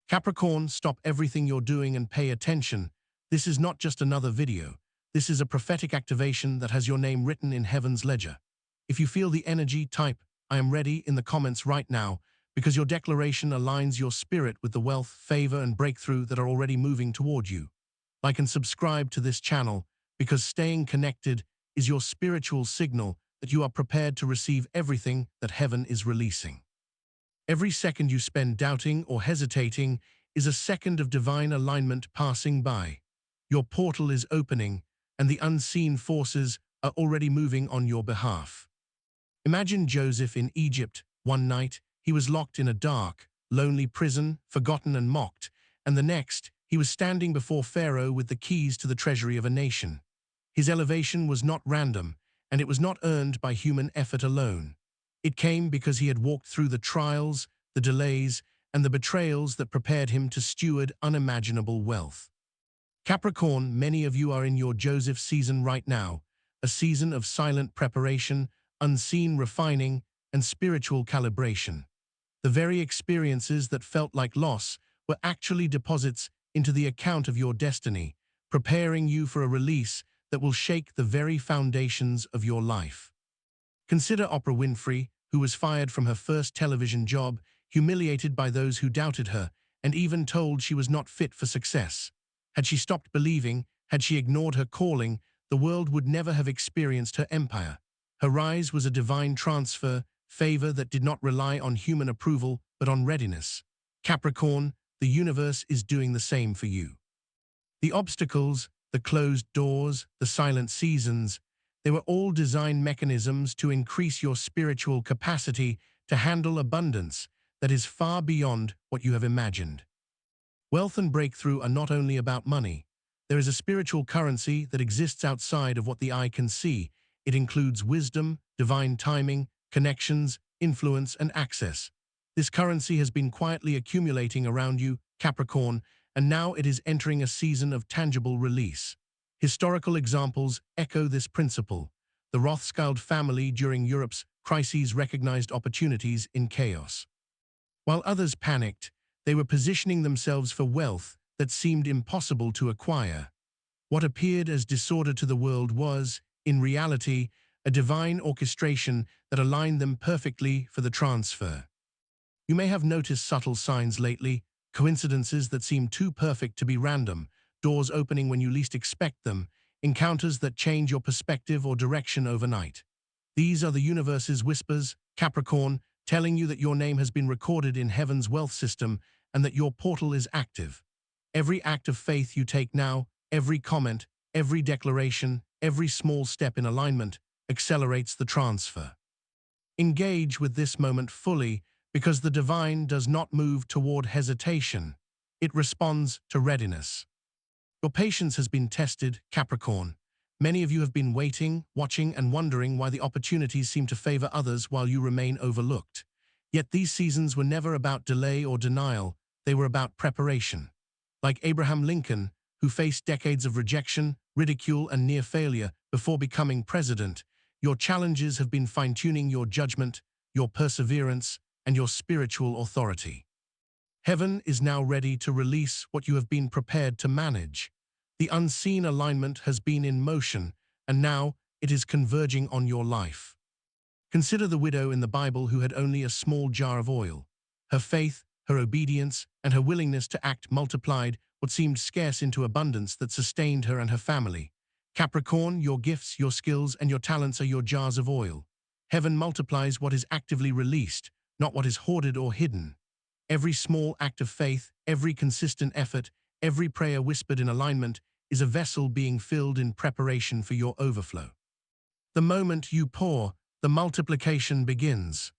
Capricorn, stop everything you're doing and pay attention. This is not just another video. This is a prophetic activation that has your name written in heaven's ledger. If you feel the energy, type, "I am ready" in the comments right now, because your declaration aligns your spirit with the wealth, favor, and breakthrough that are already moving toward you. Like and subscribe to this channel, because staying connected is your spiritual signal that you are prepared to receive everything that heaven is releasing. Every second you spend doubting or hesitating is a second of divine alignment passing by. Your portal is opening, and the unseen forces are already moving on your behalf. Imagine Joseph in Egypt. One night, he was locked in a dark, lonely prison, forgotten and mocked, and the next, he was standing before Pharaoh with the keys to the treasury of a nation. His elevation was not random, and it was not earned by human effort alone. It came because he had walked through the trials, the delays, and the betrayals that prepared him to steward unimaginable wealth. Capricorn, many of you are in your Joseph season right now, a season of silent preparation, unseen refining, and spiritual calibration. The very experiences that felt like loss were actually deposits into the account of your destiny, preparing you for a release that will shake the very foundations of your life. Consider Oprah Winfrey, who was fired from her first television job, humiliated by those who doubted her, and even told she was not fit for success. Had she stopped believing, had she ignored her calling, the world would never have experienced her empire. Her rise was a divine transfer, favor that did not rely on human approval, but on readiness. Capricorn, the universe is doing the same for you. The obstacles, the closed doors, the silent seasons, they were all design mechanisms to increase your spiritual capacity to handle abundance that is far beyond what you have imagined. Wealth and breakthrough are not only about money. There is a spiritual currency that exists outside of what the eye can see. It includes wisdom, divine timing, connections, influence, and access. This currency has been quietly accumulating around you, Capricorn, and now it is entering a season of tangible release. Historical examples echo this principle. The Rothschild family during Europe's crises recognized opportunities in chaos. While others panicked, they were positioning themselves for wealth that seemed impossible to acquire. What appeared as disorder to the world was, in reality, a divine orchestration that aligned them perfectly for the transfer. You may have noticed subtle signs lately, coincidences that seem too perfect to be random, doors opening when you least expect them, encounters that change your perspective or direction overnight. These are the universe's whispers, Capricorn, telling you that your name has been recorded in heaven's wealth system and that your portal is active. Every act of faith you take now, every comment, every declaration, every small step in alignment accelerates the transfer. Engage with this moment fully, because the divine does not move toward hesitation. It responds to readiness. Your patience has been tested, Capricorn. Many of you have been waiting, watching, and wondering why the opportunities seem to favor others while you remain overlooked. Yet these seasons were never about delay or denial, they were about preparation. Like Abraham Lincoln, who faced decades of rejection, ridicule, and near failure before becoming president, your challenges have been fine-tuning your judgment, your perseverance, and your spiritual authority. Heaven is now ready to release what you have been prepared to manage. The unseen alignment has been in motion, and now it is converging on your life. Consider the widow in the Bible who had only a small jar of oil. Her faith, her obedience, and her willingness to act multiplied what seemed scarce into abundance that sustained her and her family. Capricorn, your gifts, your skills, and your talents are your jars of oil. Heaven multiplies what is actively released, not what is hoarded or hidden. Every small act of faith, every consistent effort, every prayer whispered in alignment is a vessel being filled in preparation for your overflow. The moment you pour, the multiplication begins.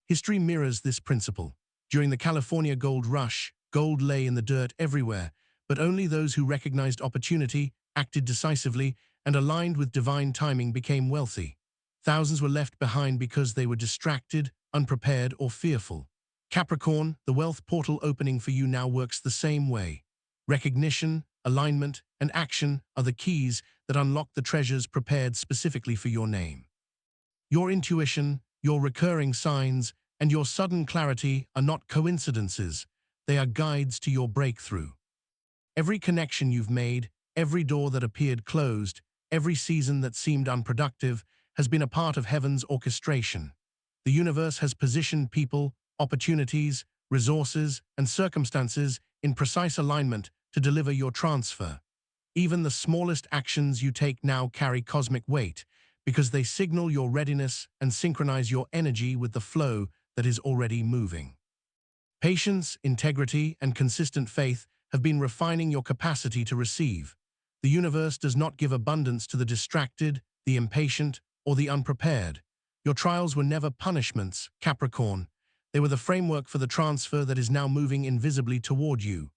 History mirrors this principle. During the California gold rush, gold lay in the dirt everywhere, but only those who recognized opportunity, acted decisively, and aligned with divine timing became wealthy. Thousands were left behind because they were distracted, unprepared, or fearful. Capricorn, the wealth portal opening for you now works the same way. Recognition, alignment, and action are the keys that unlock the treasures prepared specifically for your name. Your intuition, your recurring signs, and your sudden clarity are not coincidences. They are guides to your breakthrough. Every connection you've made, every door that appeared closed, every season that seemed unproductive, has been a part of heaven's orchestration. The universe has positioned people, opportunities, resources, and circumstances in precise alignment to deliver your transfer. Even the smallest actions you take now carry cosmic weight because they signal your readiness and synchronize your energy with the flow that is already moving. Patience, integrity, and consistent faith have been refining your capacity to receive. The universe does not give abundance to the distracted, the impatient, or the unprepared. Your trials were never punishments, Capricorn. They were the framework for the transfer that is now moving invisibly toward you.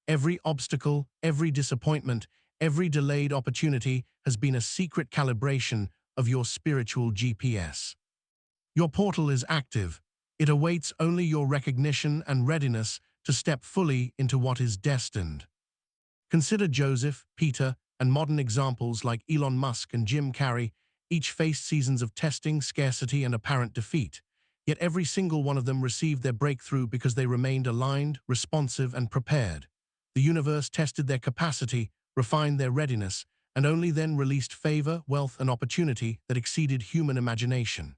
Every obstacle, every disappointment, every delayed opportunity has been a secret calibration of your spiritual GPS. Your portal is active. It awaits only your recognition and readiness to step fully into what is destined. Consider Joseph, Peter, and modern examples like Elon Musk and Jim Carrey. Each faced seasons of testing, scarcity, and apparent defeat. Yet every single one of them received their breakthrough because they remained aligned, responsive, and prepared. The universe tested their capacity, refined their readiness, and only then released favor, wealth, and opportunity that exceeded human imagination.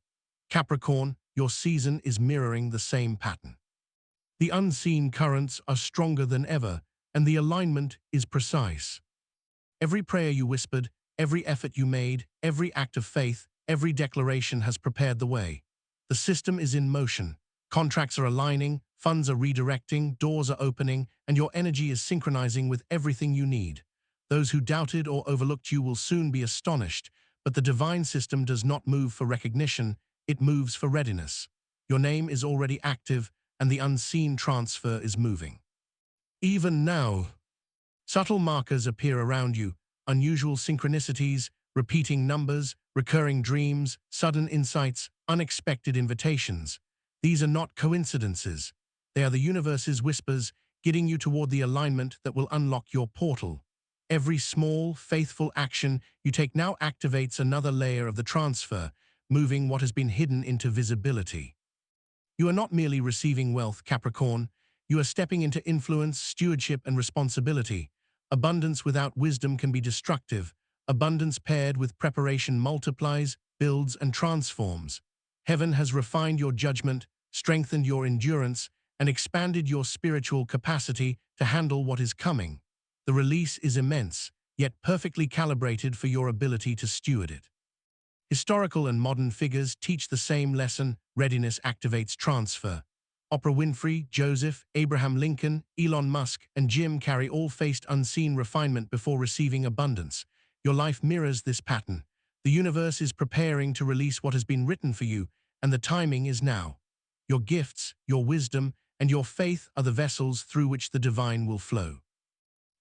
Capricorn, your season is mirroring the same pattern. The unseen currents are stronger than ever, and the alignment is precise. Every prayer you whispered, every effort you made, every act of faith, every declaration has prepared the way. The system is in motion. Contracts are aligning, funds are redirecting, doors are opening, and your energy is synchronizing with everything you need. Those who doubted or overlooked you will soon be astonished, but the divine system does not move for recognition, it moves for readiness. Your name is already active, and the unseen transfer is moving. Even now, subtle markers appear around you, unusual synchronicities, repeating numbers, recurring dreams, sudden insights, unexpected invitations. These are not coincidences. They are the universe's whispers, guiding you toward the alignment that will unlock your portal. Every small, faithful action you take now activates another layer of the transfer, moving what has been hidden into visibility. You are not merely receiving wealth, Capricorn. You are stepping into influence, stewardship, and responsibility. Abundance without wisdom can be destructive. Abundance paired with preparation multiplies, builds, and transforms. Heaven has refined your judgment, strengthened your endurance, and expanded your spiritual capacity to handle what is coming. The release is immense, yet perfectly calibrated for your ability to steward it. Historical and modern figures teach the same lesson: readiness activates transfer. Oprah Winfrey, Joseph, Abraham Lincoln, Elon Musk, and Jim Carrey all faced unseen refinement before receiving abundance. Your life mirrors this pattern. The universe is preparing to release what has been written for you, and the timing is now. Your gifts, your wisdom, and your faith are the vessels through which the divine will flow.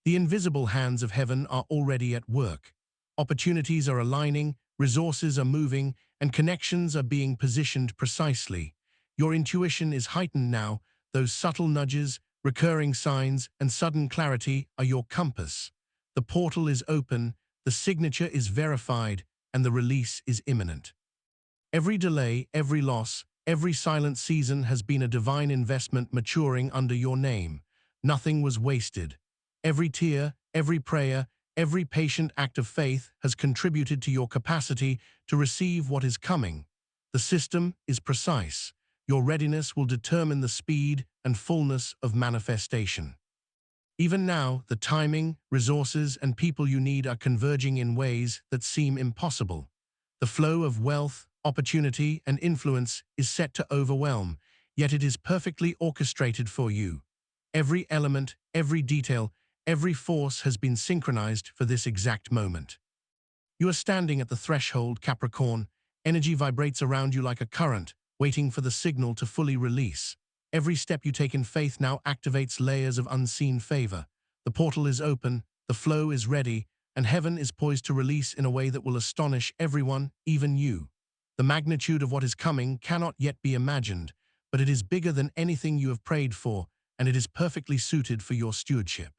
The invisible hands of heaven are already at work. Opportunities are aligning, resources are moving, and connections are being positioned precisely. Your intuition is heightened now. Those subtle nudges, recurring signs, and sudden clarity are your compass. The portal is open, the signature is verified, and the release is imminent. Every delay, every loss, every silent season has been a divine investment maturing under your name. Nothing was wasted. Every tear, every prayer, every patient act of faith has contributed to your capacity to receive what is coming. The system is precise. Your readiness will determine the speed and fullness of manifestation. Even now, the timing, resources, and people you need are converging in ways that seem impossible. The flow of wealth, opportunity, and influence is set to overwhelm, yet it is perfectly orchestrated for you. Every element, every detail, every force has been synchronized for this exact moment. You are standing at the threshold, Capricorn. Energy vibrates around you like a current, waiting for the signal to fully release. Every step you take in faith now activates layers of unseen favor. The portal is open, the flow is ready, and heaven is poised to release in a way that will astonish everyone, even you. The magnitude of what is coming cannot yet be imagined, but it is bigger than anything you have prayed for, and it is perfectly suited for your stewardship.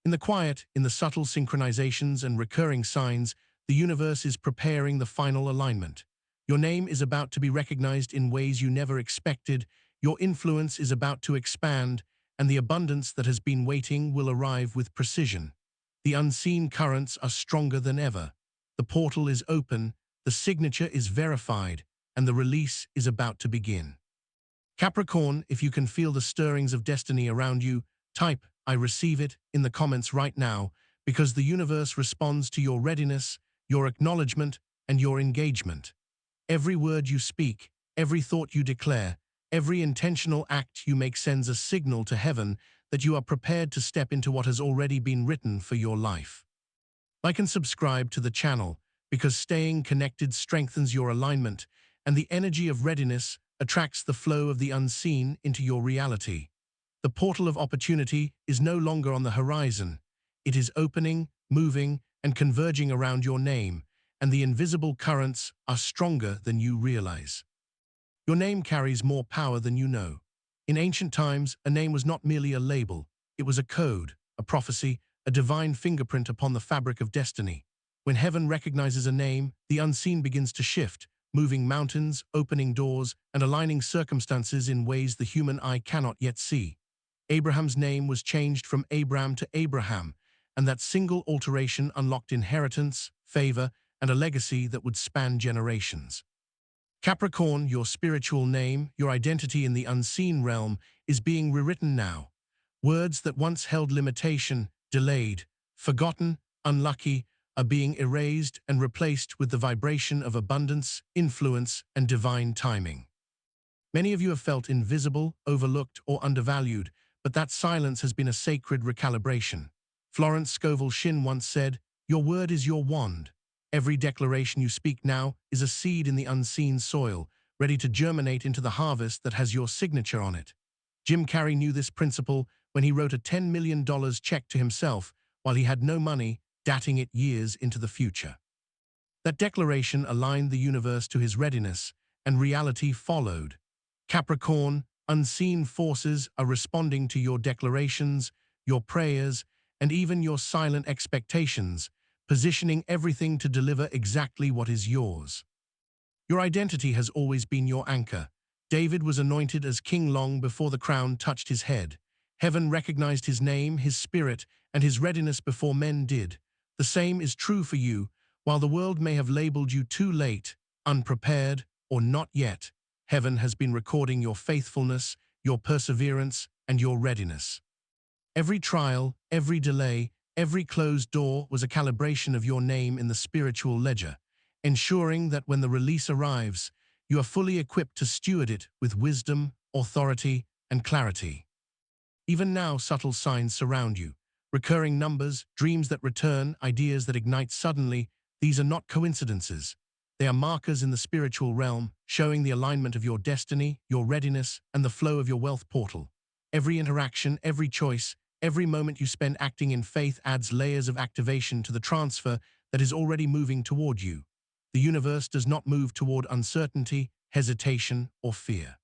In the quiet, in the subtle synchronizations and recurring signs, the universe is preparing the final alignment. Your name is about to be recognized in ways you never expected. Your influence is about to expand, and the abundance that has been waiting will arrive with precision. The unseen currents are stronger than ever. The portal is open, the signature is verified, and the release is about to begin. Capricorn, if you can feel the stirrings of destiny around you, type "I receive it" in the comments right now, because the universe responds to your readiness, your acknowledgement, and your engagement. Every word you speak, every thought you declare, every intentional act you make sends a signal to heaven that you are prepared to step into what has already been written for your life. Like and subscribe to the channel, because staying connected strengthens your alignment, and the energy of readiness attracts the flow of the unseen into your reality. The portal of opportunity is no longer on the horizon. It is opening, moving, and converging around your name, and the invisible currents are stronger than you realize. Your name carries more power than you know. In ancient times, a name was not merely a label. It was a code, a prophecy, a divine fingerprint upon the fabric of destiny. When heaven recognizes a name, the unseen begins to shift, moving mountains, opening doors, and aligning circumstances in ways the human eye cannot yet see. Abraham's name was changed from Abram to Abraham, and that single alteration unlocked inheritance, favor, and a legacy that would span generations. Capricorn, your spiritual name, your identity in the unseen realm, is being rewritten now. Words that once held limitation, delayed, forgotten, unlucky, are being erased and replaced with the vibration of abundance, influence, and divine timing. Many of you have felt invisible, overlooked, or undervalued, but that silence has been a sacred recalibration. Florence Scovel Shinn once said, "Your word is your wand." Every declaration you speak now is a seed in the unseen soil, ready to germinate into the harvest that has your signature on it. Jim Carrey knew this principle when he wrote a $10 million check to himself while he had no money, dating it years into the future. That declaration aligned the universe to his readiness, and reality followed. Capricorn, unseen forces are responding to your declarations, your prayers, and even your silent expectations, positioning everything to deliver exactly what is yours. Your identity has always been your anchor. David was anointed as king long before the crown touched his head. Heaven recognized his name, his spirit, and his readiness before men did. The same is true for you. While the world may have labeled you too late, unprepared, or not yet, heaven has been recording your faithfulness, your perseverance, and your readiness. Every trial, every delay, every closed door was a calibration of your name in the spiritual ledger, ensuring that when the release arrives, you are fully equipped to steward it with wisdom, authority, and clarity. Even now, subtle signs surround you. Recurring numbers, dreams that return, ideas that ignite suddenly, these are not coincidences. They are markers in the spiritual realm, showing the alignment of your destiny, your readiness, and the flow of your wealth portal. Every interaction, every choice, every moment you spend acting in faith adds layers of activation to the transfer that is already moving toward you. The universe does not move toward uncertainty, hesitation, or fear.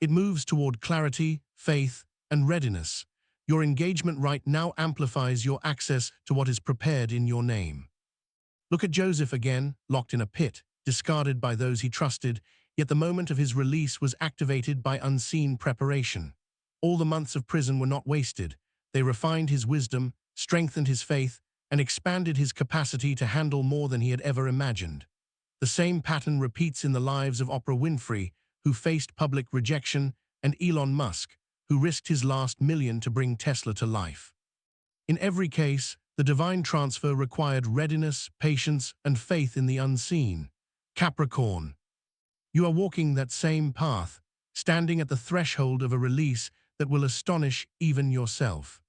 It moves toward clarity, faith, and readiness. Your engagement right now amplifies your access to what is prepared in your name. Look at Joseph again, locked in a pit, discarded by those he trusted, yet the moment of his release was activated by unseen preparation. All the months of prison were not wasted. They refined his wisdom, strengthened his faith, and expanded his capacity to handle more than he had ever imagined. The same pattern repeats in the lives of Oprah Winfrey, who faced public rejection, and Elon Musk, who risked his last million to bring Tesla to life. In every case, the divine transfer required readiness, patience, and faith in the unseen. Capricorn, you are walking that same path, standing at the threshold of a release that will astonish even yourself.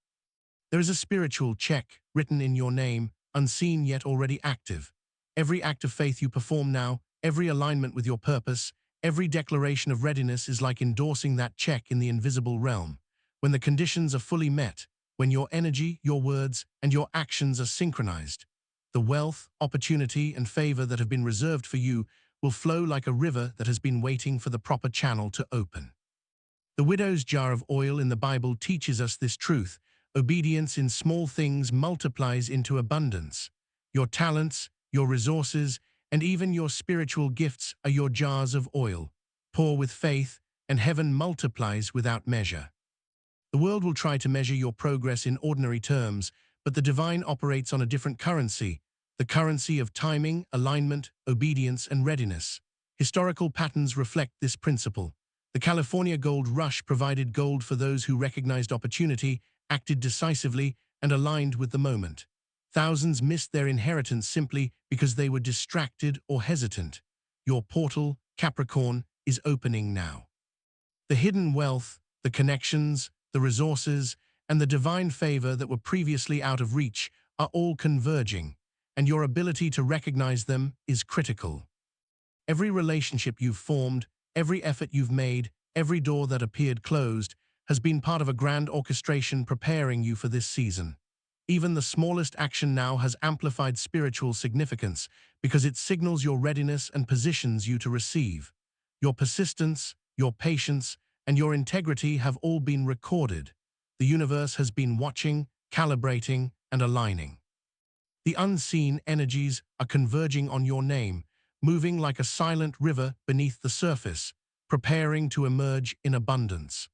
There is a spiritual check written in your name, unseen yet already active. Every act of faith you perform now, every alignment with your purpose, every declaration of readiness is like endorsing that check in the invisible realm. When the conditions are fully met, when your energy, your words, and your actions are synchronized, the wealth, opportunity, and favor that have been reserved for you will flow like a river that has been waiting for the proper channel to open. The widow's jar of oil in the Bible teaches us this truth. Obedience in small things multiplies into abundance. Your talents, your resources, and even your spiritual gifts are your jars of oil. Pour with faith, and heaven multiplies without measure. The world will try to measure your progress in ordinary terms, but the divine operates on a different currency, the currency of timing, alignment, obedience, and readiness. Historical patterns reflect this principle. The California gold rush provided gold for those who recognized opportunity, acted decisively, and aligned with the moment. Thousands missed their inheritance simply because they were distracted or hesitant. Your portal, Capricorn, is opening now. The hidden wealth, the connections, the resources, and the divine favor that were previously out of reach are all converging, and your ability to recognize them is critical. Every relationship you've formed, every effort you've made, every door that appeared closed, has been part of a grand orchestration preparing you for this season. Even the smallest action now has amplified spiritual significance because it signals your readiness and positions you to receive. Your persistence, your patience, and your integrity have all been recorded. The universe has been watching, calibrating, and aligning. The unseen energies are converging on your name, moving like a silent river beneath the surface, preparing to emerge in abundance.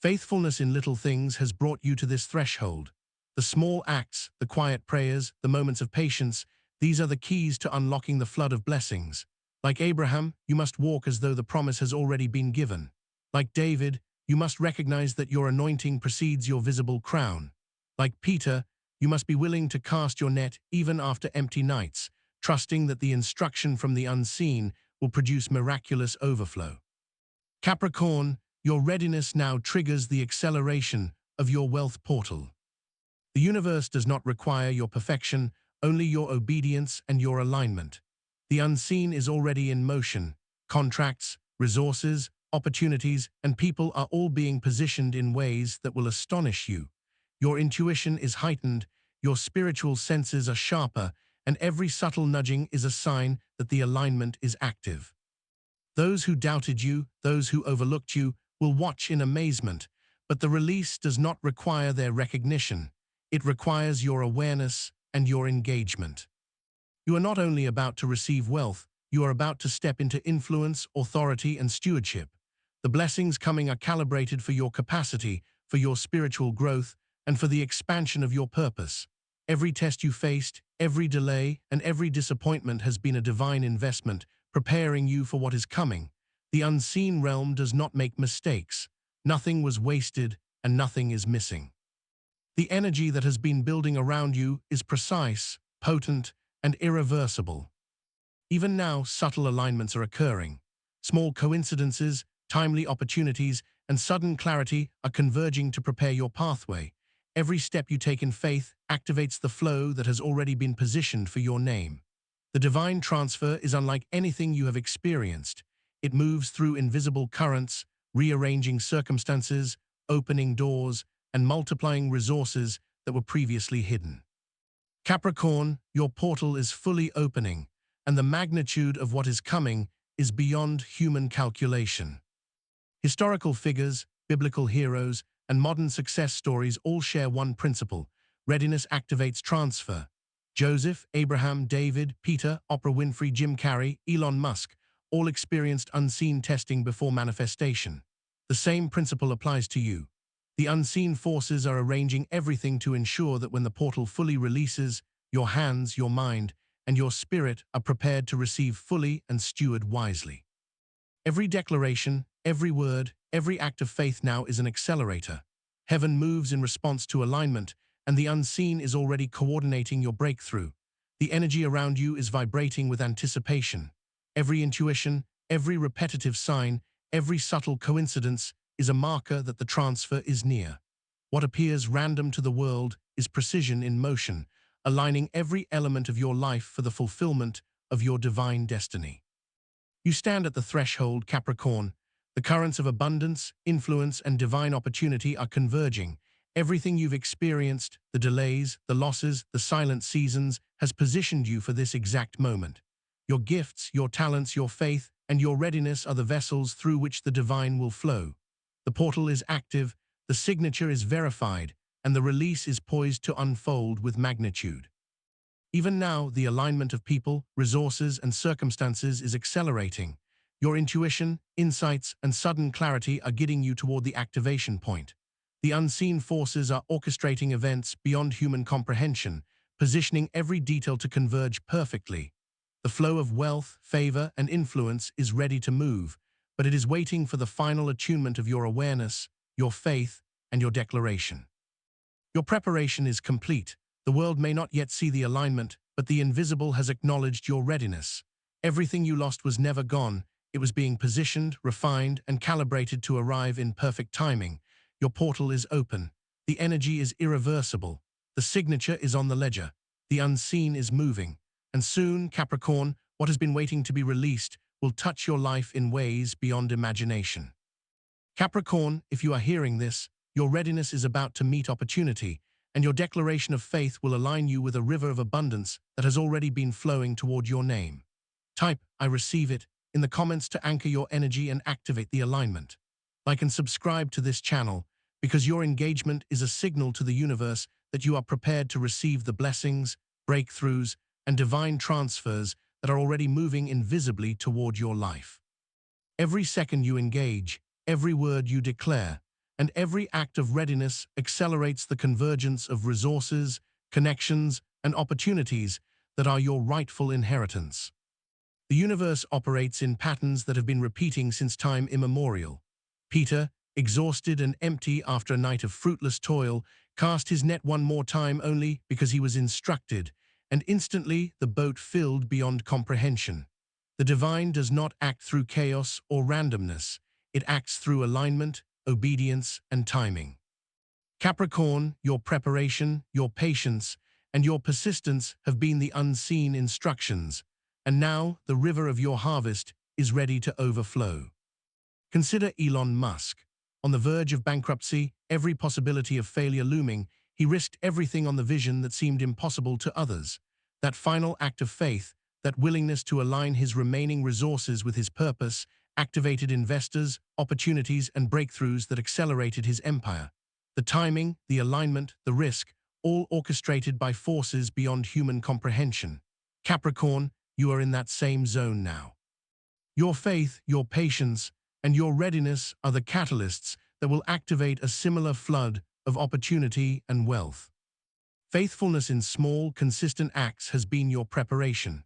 Faithfulness in little things has brought you to this threshold. The small acts, the quiet prayers, the moments of patience, these are the keys to unlocking the flood of blessings. Like Abraham, you must walk as though the promise has already been given. Like David, you must recognize that your anointing precedes your visible crown. Like Peter, you must be willing to cast your net even after empty nights, trusting that the instruction from the unseen will produce miraculous overflow. Capricorn, your readiness now triggers the acceleration of your wealth portal. The universe does not require your perfection, only your obedience and your alignment. The unseen is already in motion. Contracts, resources, opportunities, and people are all being positioned in ways that will astonish you. Your intuition is heightened, your spiritual senses are sharper, and every subtle nudging is a sign that the alignment is active. Those who doubted you, those who overlooked you, will watch in amazement, but the release does not require their recognition. It requires your awareness and your engagement. You are not only about to receive wealth, you are about to step into influence, authority, and stewardship. The blessings coming are calibrated for your capacity, for your spiritual growth, and for the expansion of your purpose. Every test you faced, every delay, and every disappointment has been a divine investment, preparing you for what is coming. The unseen realm does not make mistakes. Nothing was wasted, and nothing is missing. The energy that has been building around you is precise, potent, and irreversible. Even now, subtle alignments are occurring. Small coincidences, timely opportunities, and sudden clarity are converging to prepare your pathway. Every step you take in faith activates the flow that has already been positioned for your name. The divine transfer is unlike anything you have experienced. It moves through invisible currents, rearranging circumstances, opening doors, and multiplying resources that were previously hidden. Capricorn, your portal is fully opening, and the magnitude of what is coming is beyond human calculation. Historical figures, biblical heroes, and modern success stories all share one principle: readiness activates transfer. Joseph, Abraham, David, Peter, Oprah Winfrey, Jim Carrey, Elon Musk all experienced unseen testing before manifestation. The same principle applies to you. The unseen forces are arranging everything to ensure that when the portal fully releases, your hands, your mind, and your spirit are prepared to receive fully and steward wisely. Every declaration, every word, every act of faith now is an accelerator. Heaven moves in response to alignment, and the unseen is already coordinating your breakthrough. The energy around you is vibrating with anticipation. Every intuition, every repetitive sign, every subtle coincidence is a marker that the transfer is near. What appears random to the world is precision in motion, aligning every element of your life for the fulfillment of your divine destiny. You stand at the threshold, Capricorn. The currents of abundance, influence, and divine opportunity are converging. Everything you've experienced, the delays, the losses, the silent seasons, has positioned you for this exact moment. Your gifts, your talents, your faith, and your readiness are the vessels through which the divine will flow. The portal is active, the signature is verified, and the release is poised to unfold with magnitude. Even now, the alignment of people, resources, and circumstances is accelerating. Your intuition, insights, and sudden clarity are getting you toward the activation point. The unseen forces are orchestrating events beyond human comprehension, positioning every detail to converge perfectly. The flow of wealth, favor, and influence is ready to move, but it is waiting for the final attunement of your awareness, your faith, and your declaration. Your preparation is complete. The world may not yet see the alignment, but the invisible has acknowledged your readiness. Everything you lost was never gone. It was being positioned, refined, and calibrated to arrive in perfect timing. Your portal is open. The energy is irreversible. The signature is on the ledger. The unseen is moving. And soon, Capricorn, what has been waiting to be released will touch your life in ways beyond imagination. Capricorn, if you are hearing this, your readiness is about to meet opportunity, and your declaration of faith will align you with a river of abundance that has already been flowing toward your name. Type, "I receive it," in the comments to anchor your energy and activate the alignment. Like and subscribe to this channel, because your engagement is a signal to the universe that you are prepared to receive the blessings, breakthroughs, and divine transfers that are already moving invisibly toward your life. Every second you engage, every word you declare, and every act of readiness accelerates the convergence of resources, connections, and opportunities that are your rightful inheritance. The universe operates in patterns that have been repeating since time immemorial. Peter, exhausted and empty after a night of fruitless toil, cast his net one more time only because he was instructed, and instantly the boat filled beyond comprehension. The divine does not act through chaos or randomness. It acts through alignment, obedience, and timing. Capricorn, your preparation, your patience, and your persistence have been the unseen instructions, and now the river of your harvest is ready to overflow. Consider Elon Musk. On the verge of bankruptcy, every possibility of failure looming, he risked everything on the vision that seemed impossible to others. That final act of faith, that willingness to align his remaining resources with his purpose, activated investors, opportunities, and breakthroughs that accelerated his empire. The timing, the alignment, the risk, all orchestrated by forces beyond human comprehension. Capricorn, you are in that same zone now. Your faith, your patience, and your readiness are the catalysts that will activate a similar flood of opportunity and wealth. Faithfulness in small, consistent acts has been your preparation.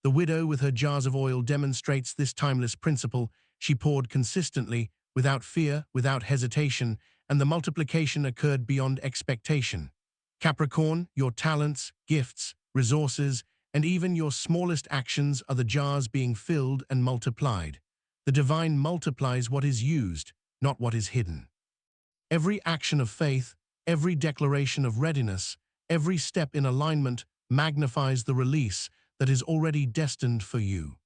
The widow with her jars of oil demonstrates this timeless principle. She poured consistently, without fear, without hesitation, and the multiplication occurred beyond expectation. Capricorn, your talents, gifts, resources, and even your smallest actions are the jars being filled and multiplied. The divine multiplies what is used, not what is hidden. Every action of faith, every declaration of readiness, every step in alignment magnifies the release that is already destined for you.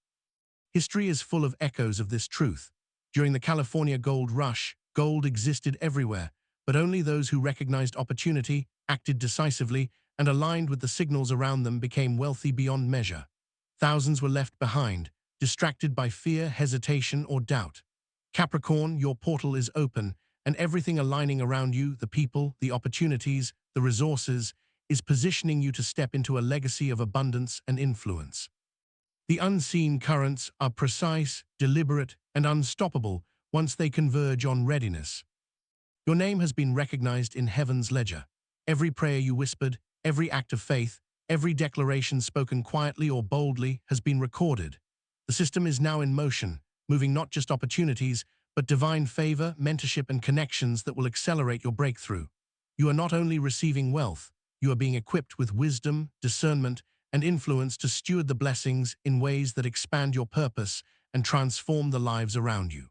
History is full of echoes of this truth. During the California gold rush, gold existed everywhere, but only those who recognized opportunity, acted decisively, and aligned with the signals around them became wealthy beyond measure. Thousands were left behind, distracted by fear, hesitation, or doubt. Capricorn, your portal is open, and everything aligning around you, the people, the opportunities, the resources, is positioning you to step into a legacy of abundance and influence. The unseen currents are precise, deliberate, and unstoppable once they converge on readiness. Your name has been recognized in heaven's ledger. Every prayer you whispered, every act of faith, every declaration spoken quietly or boldly has been recorded. The system is now in motion, moving not just opportunities, but divine favor, mentorship, and connections that will accelerate your breakthrough. You are not only receiving wealth, you are being equipped with wisdom, discernment, and influence to steward the blessings in ways that expand your purpose and transform the lives around you.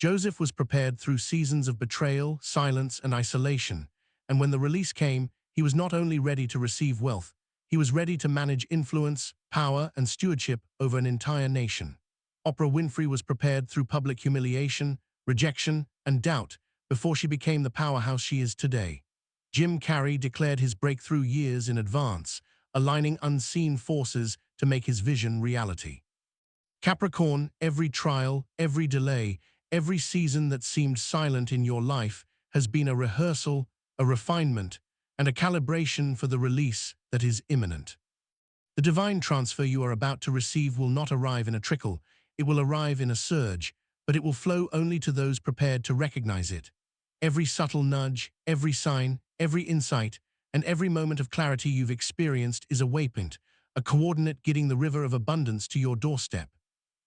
Joseph was prepared through seasons of betrayal, silence, and isolation, and when the release came, he was not only ready to receive wealth, he was ready to manage influence, power, and stewardship over an entire nation. Oprah Winfrey was prepared through public humiliation, rejection, and doubt before she became the powerhouse she is today. Jim Carrey declared his breakthrough years in advance, aligning unseen forces to make his vision reality. Capricorn, every trial, every delay, every season that seemed silent in your life has been a rehearsal, a refinement, and a calibration for the release that is imminent. The divine transfer you are about to receive will not arrive in a trickle, it will arrive in a surge, but it will flow only to those prepared to recognize it. every subtle nudge, every sign, every insight, and every moment of clarity you've experienced is a waypoint, a coordinate guiding the river of abundance to your doorstep.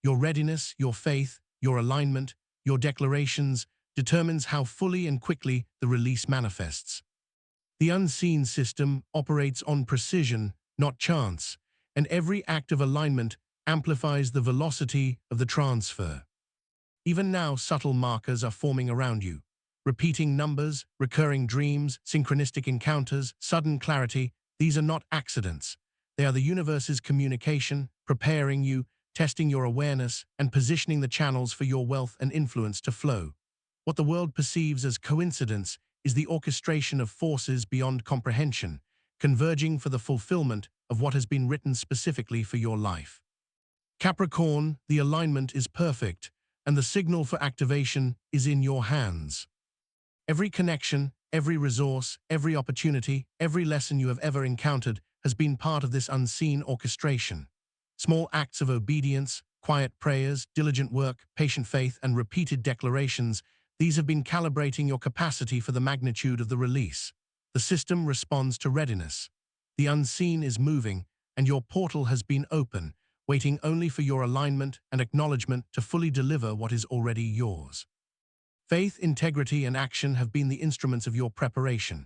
Your readiness, your faith, your alignment, your declarations determines how fully and quickly the release manifests. The unseen system operates on precision, not chance, and every act of alignment amplifies the velocity of the transfer. Even now, subtle markers are forming around you. Repeating numbers, recurring dreams, synchronistic encounters, sudden clarity, these are not accidents. They are the universe's communication, preparing you, testing your awareness, and positioning the channels for your wealth and influence to flow. What the world perceives as coincidence is the orchestration of forces beyond comprehension, converging for the fulfillment of what has been written specifically for your life. Capricorn, the alignment is perfect, and the signal for activation is in your hands. Every connection, every resource, every opportunity, every lesson you have ever encountered has been part of this unseen orchestration. Small acts of obedience, quiet prayers, diligent work, patient faith, and repeated declarations, these have been calibrating your capacity for the magnitude of the release. The system responds to readiness. The unseen is moving, and your portal has been open, waiting only for your alignment and acknowledgement to fully deliver what is already yours. Faith, integrity, and action have been the instruments of your preparation.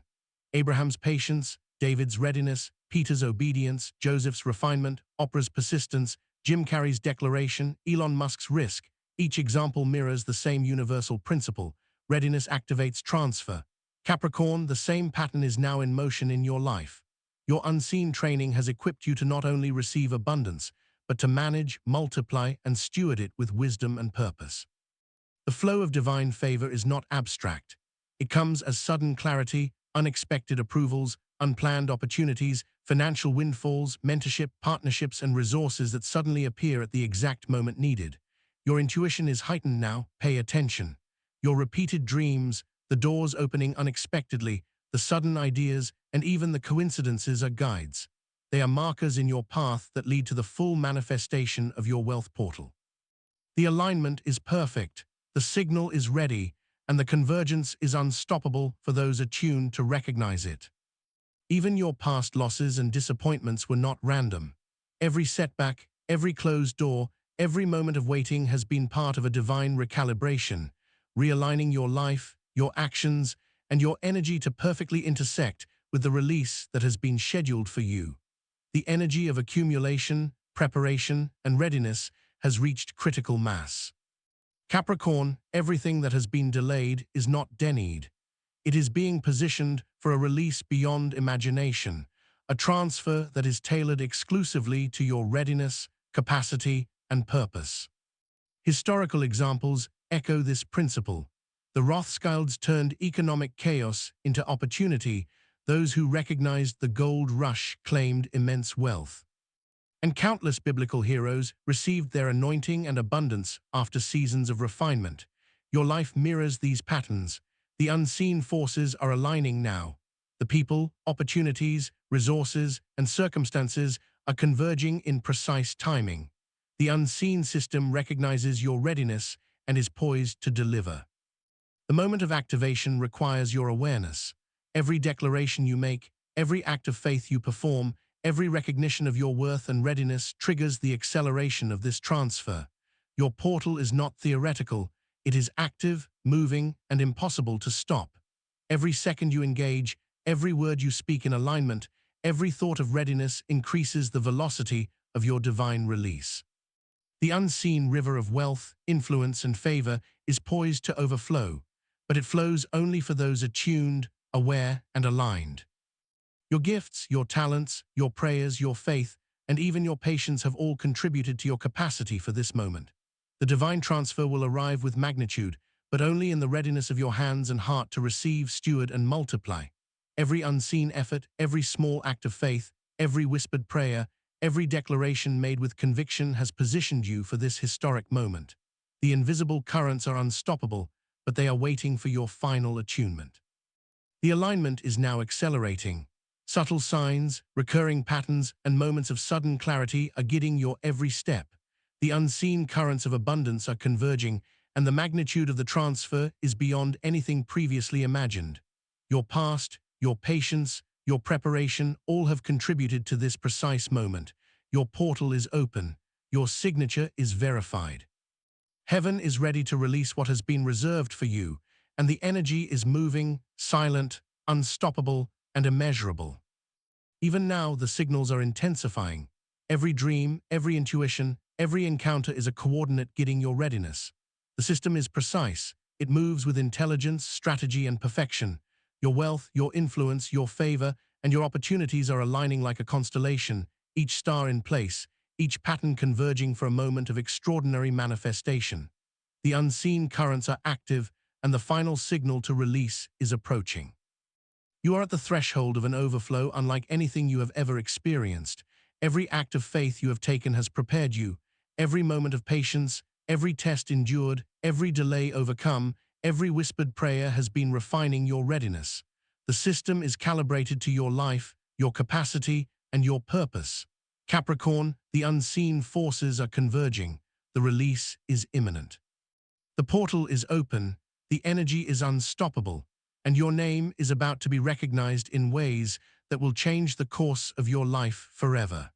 Abraham's patience, David's readiness, Peter's obedience, Joseph's refinement, Oprah's persistence, Jim Carrey's declaration, Elon Musk's risk. Each example mirrors the same universal principle. Readiness activates transfer. Capricorn, the same pattern is now in motion in your life. Your unseen training has equipped you to not only receive abundance, but to manage, multiply, and steward it with wisdom and purpose. The flow of divine favor is not abstract. It comes as sudden clarity, unexpected approvals, unplanned opportunities, financial windfalls, mentorship, partnerships, and resources that suddenly appear at the exact moment needed. Your intuition is heightened now, pay attention. Your repeated dreams, the doors opening unexpectedly, the sudden ideas, and even the coincidences are guides. They are markers in your path that lead to the full manifestation of your wealth portal. The alignment is perfect, the signal is ready, and the convergence is unstoppable for those attuned to recognize it. Even your past losses and disappointments were not random. Every setback, every closed door, every moment of waiting has been part of a divine recalibration, realigning your life, your actions, and your energy to perfectly intersect with the release that has been scheduled for you. The energy of accumulation, preparation, and readiness has reached critical mass. Capricorn, everything that has been delayed is not denied. It is being positioned for a release beyond imagination, a transfer that is tailored exclusively to your readiness, capacity, and purpose. Historical examples echo this principle. The Rothschilds turned economic chaos into opportunity. Those who recognized the gold rush claimed immense wealth. And countless biblical heroes received their anointing and abundance after seasons of refinement. Your life mirrors these patterns. The unseen forces are aligning now. The people, opportunities, resources, and circumstances are converging in precise timing. The unseen system recognizes your readiness and is poised to deliver. The moment of activation requires your awareness. Every declaration you make, every act of faith you perform, every recognition of your worth and readiness triggers the acceleration of this transfer. Your portal is not theoretical, it is active, moving, and impossible to stop. Every second you engage, every word you speak in alignment, every thought of readiness increases the velocity of your divine release. The unseen river of wealth, influence, and favor is poised to overflow, but it flows only for those attuned, aware, and aligned. Your gifts, your talents, your prayers, your faith, and even your patience have all contributed to your capacity for this moment. The divine transfer will arrive with magnitude, but only in the readiness of your hands and heart to receive, steward, and multiply. Every unseen effort, every small act of faith, every whispered prayer, every declaration made with conviction has positioned you for this historic moment. The invisible currents are unstoppable, but they are waiting for your final attunement. The alignment is now accelerating. Subtle signs, recurring patterns, and moments of sudden clarity are guiding your every step. The unseen currents of abundance are converging, and the magnitude of the transfer is beyond anything previously imagined. Your past, your patience, your preparation all have contributed to this precise moment. Your portal is open. Your signature is verified. Heaven is ready to release what has been reserved for you, and the energy is moving, silent, unstoppable, and immeasurable. Even now, the signals are intensifying. Every dream, every intuition, every encounter is a coordinate guiding your readiness. The system is precise. It moves with intelligence, strategy, and perfection. Your wealth, your influence, your favor, and your opportunities are aligning like a constellation, each star in place, each pattern converging for a moment of extraordinary manifestation. The unseen currents are active, and the final signal to release is approaching. You are at the threshold of an overflow unlike anything you have ever experienced. Every act of faith you have taken has prepared you. Every moment of patience, every test endured, every delay overcome, every whispered prayer has been refining your readiness. The system is calibrated to your life, your capacity, and your purpose. Capricorn, the unseen forces are converging. The release is imminent. The portal is open, the energy is unstoppable, and your name is about to be recognized in ways that will change the course of your life forever.